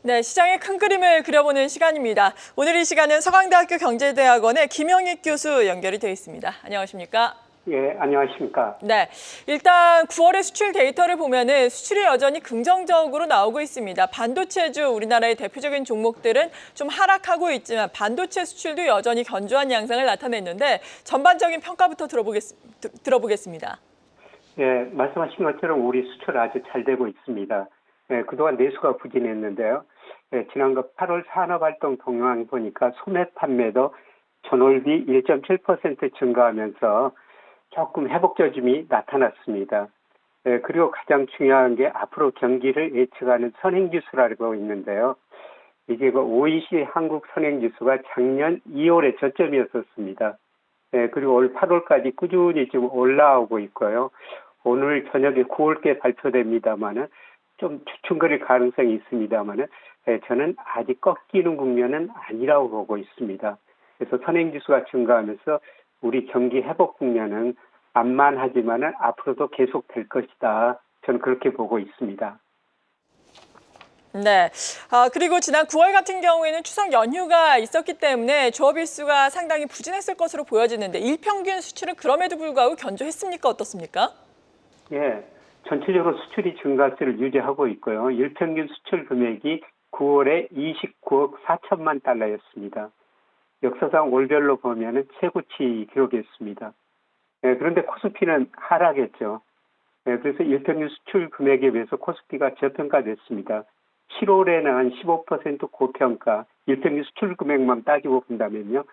네, 시장의 큰 그림을 그려보는 시간입니다. 오늘 이 시간은 서강대학교 경제대학원의 김영익 교수 연결이 되어 있습니다. 안녕하십니까? 예, 안녕하십니까. 네, 일단 9월의 수출 데이터를 보면은 수출이 여전히 긍정적으로 나오고 있습니다. 반도체주 우리나라의 대표적인 종목들은 좀 하락하고 있지만 반도체 수출도 여전히 견조한 양상을 나타냈는데 전반적인 평가부터 들어보겠습니다. 예, 말씀하신 것처럼 우리 수출 아주 잘 되고 있습니다. 예, 그동안 내수가 부진했는데요. 예, 지난 8월 산업활동 동향 보니까 소매 판매도 전월비 1.7% 증가하면서 조금 회복조짐이 나타났습니다. 예, 그리고 가장 중요한 게 앞으로 경기를 예측하는 선행지수라고 있는데요. 이게 OECD 한국 선행지수가 작년 2월에 저점이었었습니다. 네, 그리고 올 8월까지 꾸준히 지금 올라오고 있고요. 오늘 저녁에 9월께 발표됩니다만은 좀 주춤거릴 가능성이 있습니다만은 저는 아직 꺾이는 국면은 아니라고 보고 있습니다. 그래서 선행지수가 증가하면서 우리 경기 회복 국면은 만만하지만은 앞으로도 계속될 것이다. 저는 그렇게 보고 있습니다. 네. 그리고 지난 9월 같은 경우에는 추석 연휴가 있었기 때문에 조업 일수가 상당히 부진했을 것으로 보여지는데 일평균 수출은 그럼에도 불구하고 견조했습니까? 어떻습니까? 예, 전체적으로 수출이 증가세를 유지하고 있고요. 일평균 수출 금액이 9월에 29억 4천만 달러였습니다. 역사상 월별로 보면은 최고치 기록했습니다. 예, 그런데 코스피는 하락했죠. 예, 그래서 일평균 수출 금액에 비해서 코스피가 저평가됐습니다. 7월에는 한 15% 고평가, 일평균 수출 금액만 따지고 본다면요.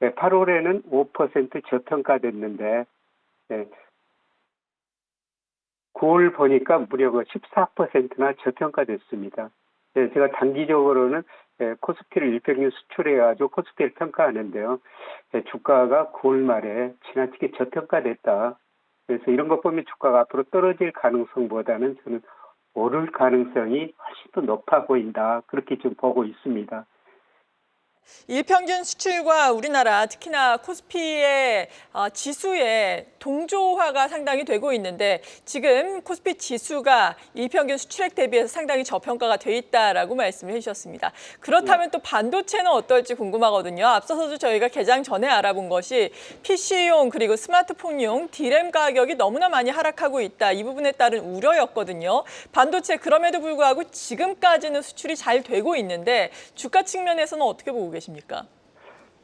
8월에는 5% 저평가됐는데, 9월 보니까 무려 14%나 저평가됐습니다. 제가 단기적으로는 코스피를 일평균 수출해가지고 코스피를 평가하는데요. 주가가 9월 말에 지나치게 저평가됐다. 그래서 이런 것 보면 주가가 앞으로 떨어질 가능성보다는 저는 오를 가능성이 훨씬 더 높아 보인다. 그렇게 좀 보고 있습니다. 일평균 수출과 우리나라 특히나 코스피의 지수의 동조화가 상당히 되고 있는데 지금 코스피 지수가 일평균 수출액 대비해서 상당히 저평가가 돼 있다라고 말씀을 해주셨습니다. 그렇다면 또 반도체는 어떨지 궁금하거든요. 앞서서도 저희가 개장 전에 알아본 것이 PC용 그리고 스마트폰용 D램 가격이 너무나 많이 하락하고 있다. 이 부분에 따른 우려였거든요. 반도체 그럼에도 불구하고 지금까지는 수출이 잘 되고 있는데 주가 측면에서는 어떻게 보고 계십니까?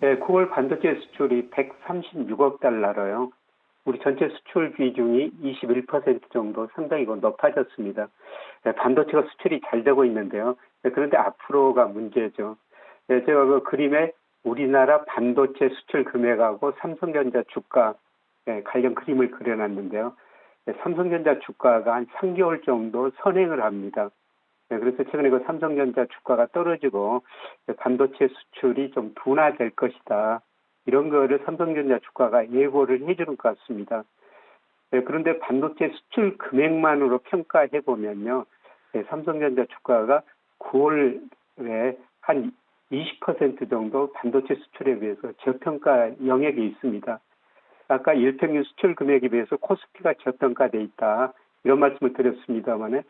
네, 9월 반도체 수출이 136억 달러로요. 우리 전체 수출 비중이 21% 정도 상당히 높아졌습니다. 네, 반도체가 수출이 잘 되고 있는데요. 네, 그런데 앞으로가 문제죠. 네, 제가 그 그림에 우리나라 반도체 수출 금액하고 삼성전자 주가 관련 그림을 그려놨는데요. 네, 삼성전자 주가가 한 3개월 정도 선행을 합니다. 네, 그래서 최근에 그 삼성전자 주가가 떨어지고 반도체 수출이 좀 둔화될 것이다. 이런 거를 삼성전자 주가가 예고를 해주는 것 같습니다. 네, 그런데 반도체 수출 금액만으로 평가해 보면요. 네, 삼성전자 주가가 9월에 한 20% 정도 반도체 수출에 비해서 저평가 영역이 있습니다. 아까 일평균 수출 금액에 비해서 코스피가 저평가돼 있다. 이런 말씀을 드렸습니다만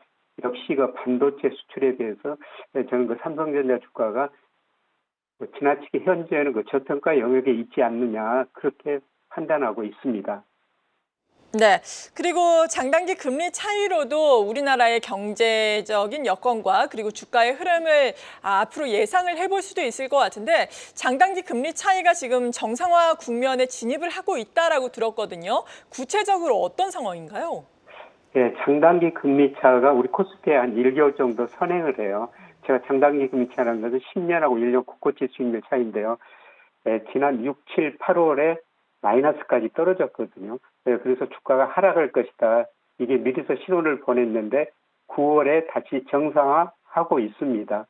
역시 그 반도체 수출에 대해서 저는 그 삼성전자 주가가 지나치게 현재는 그 저평가 영역에 있지 않느냐 그렇게 판단하고 있습니다. 네. 그리고 장단기 금리 차이로도 우리나라의 경제적인 여건과 그리고 주가의 흐름을 앞으로 예상을 해볼 수도 있을 것 같은데 장단기 금리 차이가 지금 정상화 국면에 진입을 하고 있다라고 들었거든요. 구체적으로 어떤 상황인가요? 예, 장단기 금리 차가 우리 코스피에 한 1개월 정도 선행을 해요. 제가 장단기 금리 차라는 것은 10년하고 1년 국고채 수익률 차이인데요. 지난 6, 7, 8월에 마이너스까지 떨어졌거든요. 그래서 주가가 하락할 것이다. 이게 미리서 신호를 보냈는데 9월에 다시 정상화하고 있습니다.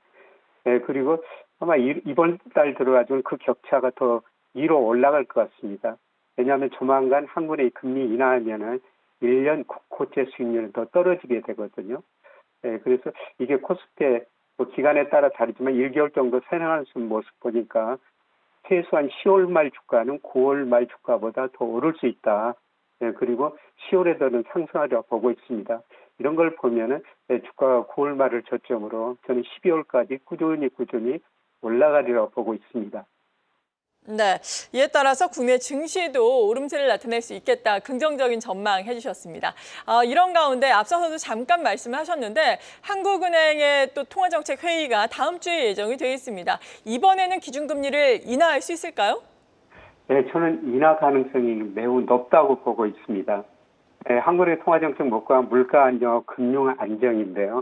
그리고 아마 이번 달 들어가지고 그 격차가 더 위로 올라갈 것 같습니다. 왜냐하면 조만간 한국의 금리 인하하면은 1년 국고채 수익률은 더 떨어지게 되거든요. 그래서 이게 코스피의 기간에 따라 다르지만 1개월 정도 선행하는 모습 보니까 최소한 10월 말 주가는 9월 말 주가보다 더 오를 수 있다. 그리고 10월에도는 상승하려고 보고 있습니다. 이런 걸 보면은 주가가 9월 말을 저점으로 저는 12월까지 꾸준히 올라가리라고 보고 있습니다. 네, 이에 따라서 국내 증시도 오름세를 나타낼 수 있겠다. 긍정적인 전망 해주셨습니다. 이런 가운데 앞서서도 잠깐 말씀하셨는데 한국은행의 또 통화정책회의가 다음 주에 예정이 되어 있습니다. 이번에는 기준금리를 인하할 수 있을까요? 네, 저는 인하 가능성이 매우 높다고 보고 있습니다. 네, 한국의 통화정책 목표가 물가 안정과 금융 안정인데요.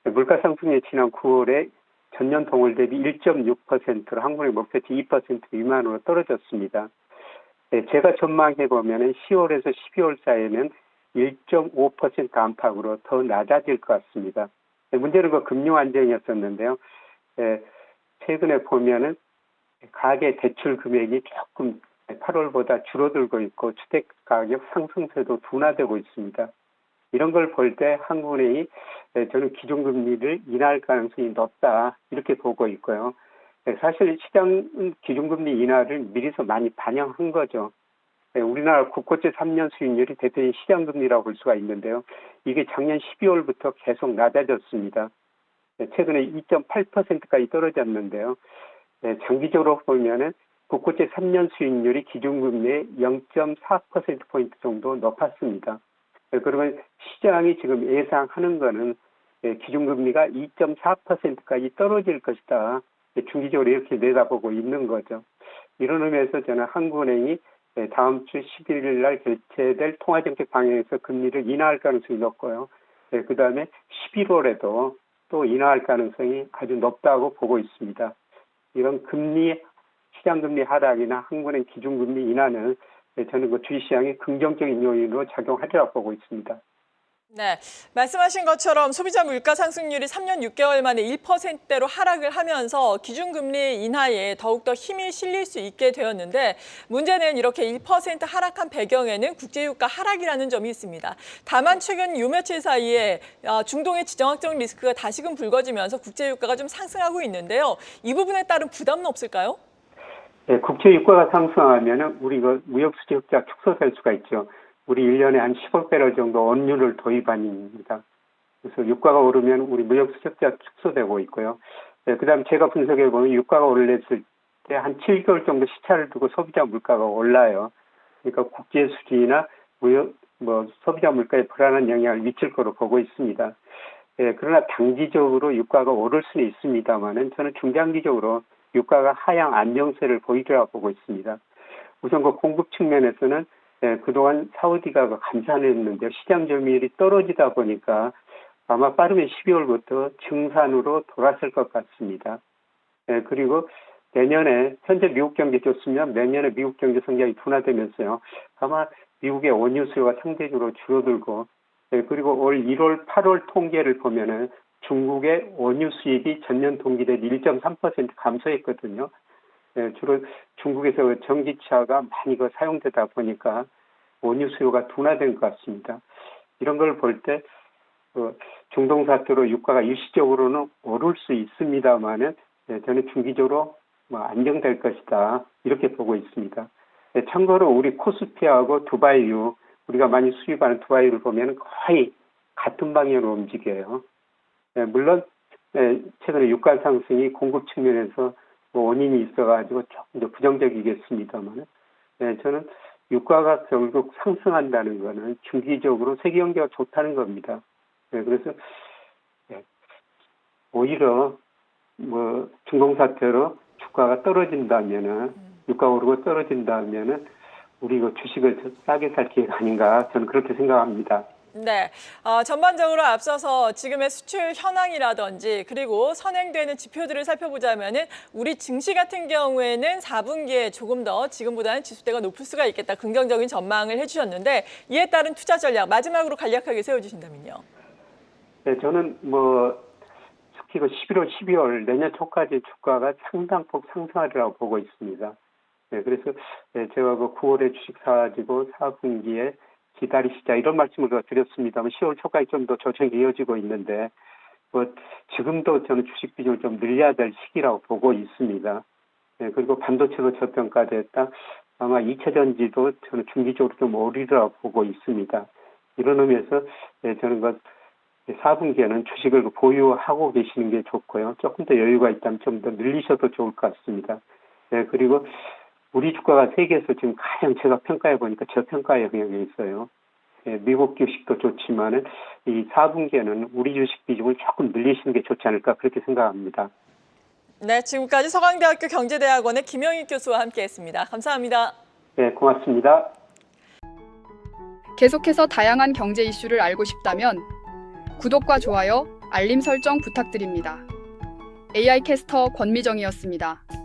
물가 상승이 지난 9월에 전년 동월 대비 1.6%로 한국의 목표치 2% 미만으로 떨어졌습니다. 네, 제가 전망해 보면은 10월에서 12월 사이에는 1.5% 안팎으로 더 낮아질 것 같습니다. 네, 문제는 그 금융 안정이었었는데요. 네, 최근에 보면은 가계 대출 금액이 조금 8월보다 줄어들고 있고 주택 가격 상승세도 둔화되고 있습니다. 이런 걸 볼 때 한국은행이 저는 기준금리를 인하할 가능성이 높다 이렇게 보고 있고요. 사실 시장 기준금리 인하를 미리서 많이 반영한 거죠. 우리나라 국고채 3년 수익률이 대표적인 시장금리라고 볼 수가 있는데요. 이게 작년 12월부터 계속 낮아졌습니다. 최근에 2.8%까지 떨어졌는데요. 장기적으로 보면은 국고채 3년 수익률이 기준금리의 0.4%포인트 정도 높았습니다. 그러면 시장이 지금 예상하는 거는 기준금리가 2.4%까지 떨어질 것이다. 중기적으로 이렇게 내다보고 있는 거죠. 이런 의미에서 저는 한국은행이 다음 주 11일 날 개최될 통화정책 방향에서 금리를 인하할 가능성이 높고요. 그 다음에 11월에도 또 인하할 가능성이 아주 높다고 보고 있습니다. 이런 시장금리 하락이나 한국은행 기준금리 인하는 저는 그 주식시장의 긍정적인 요인으로 작용하리라고 보고 있습니다. 네, 말씀하신 것처럼 소비자 물가 상승률이 3년 6개월 만에 1%대로 하락을 하면서 기준금리 인하에 더욱더 힘이 실릴 수 있게 되었는데 문제는 이렇게 1% 하락한 배경에는 국제유가 하락이라는 점이 있습니다. 다만 최근 요 며칠 사이에 중동의 지정학적 리스크가 다시금 불거지면서 국제유가가 좀 상승하고 있는데요. 이 부분에 따른 부담은 없을까요? 네, 국채 유가가 상승하면은 우리 무역 수지 흑자 축소될 수가 있죠. 우리 1년에 한 10억 배럴 정도 원유를 도입합니다. 그래서 유가가 오르면 우리 무역 수지 흑자 축소되고 있고요. 네, 그다음 제가 분석해 보면 유가가 올랐을 때 한 7개월 정도 시차를 두고 소비자 물가가 올라요. 그러니까 국제 수지나 소비자 물가에 불안한 영향을 미칠 거로 보고 있습니다. 네, 그러나 단기적으로 유가가 오를 수는 있습니다만은 저는 중장기적으로 유가가 하향 안정세를 보이리라고 보고 있습니다. 우선 그 공급 측면에서는 그동안 사우디가 감산했는데 시장 점유율이 떨어지다 보니까 아마 빠르면 12월부터 증산으로 돌아설 것 같습니다. 그리고 내년에 현재 미국 경기 좋습니다. 내년에 미국 경제 성장이 둔화되면서요. 아마 미국의 원유 수요가 상대적으로 줄어들고 그리고 올 1월, 8월 통계를 보면은 중국의 원유 수입이 전년 동기 대비 1.3% 감소했거든요. 주로 중국에서 전기차가 많이 사용되다 보니까 원유 수요가 둔화된 것 같습니다. 이런 걸 볼 때 중동 사태로 유가가 일시적으로는 오를 수 있습니다만은 저는 중기적으로 안정될 것이다 이렇게 보고 있습니다. 참고로 우리 코스피하고 두바이유 우리가 많이 수입하는 두바이유를 보면 거의 같은 방향으로 움직여요. 물론 최근에 유가 상승이 공급 측면에서 원인이 있어가지고 조금 부정적이겠습니다만, 저는 유가가 결국 상승한다는 것은 중기적으로 세계 경제가 좋다는 겁니다. 그래서 오히려 중동 사태로 주가가 떨어진다면은 유가 오르고 떨어진다면은 우리 주식을 싸게 살 기회가 아닌가 저는 그렇게 생각합니다. 네, 전반적으로 앞서서 지금의 수출 현황이라든지 그리고 선행되는 지표들을 살펴보자면은 우리 증시 같은 경우에는 4분기에 조금 더 지금보다는 지수대가 높을 수가 있겠다. 긍정적인 전망을 해주셨는데 이에 따른 투자 전략 마지막으로 간략하게 세워주신다면요. 네, 저는 특히 11월, 12월 내년 초까지 주가가 상당폭 상승하리라고 보고 있습니다. 네, 그래서 제가 9월에 주식 사가지고 4분기에 기다리시자 이런 말씀을 드렸습니다만 10월 초까지 좀 더 조정이 이어지고 있는데 지금도 저는 주식 비중을 좀 늘려야 될 시기라고 보고 있습니다. 네, 그리고 반도체도 저평가됐다. 아마 2차 전지도 저는 중기적으로 좀 오르리라고 보고 있습니다. 이런 의미에서 저는 4분기에는 주식을 보유하고 계시는 게 좋고요. 조금 더 여유가 있다면 좀 더 늘리셔도 좋을 것 같습니다. 그리고 우리 주가가 세계에서 지금 가장 제가 평가해 보니까 저평가 영역에 있어요. 미국 주식도 좋지만은 이 4분기에는 우리 주식 비중을 조금 늘리시는 게 좋지 않을까 그렇게 생각합니다. 네, 지금까지 서강대학교 경제대학원의 김영익 교수와 함께했습니다. 감사합니다. 네, 고맙습니다. 계속해서 다양한 경제 이슈를 알고 싶다면 구독과 좋아요, 알림 설정 부탁드립니다. AI 캐스터 권미정이었습니다.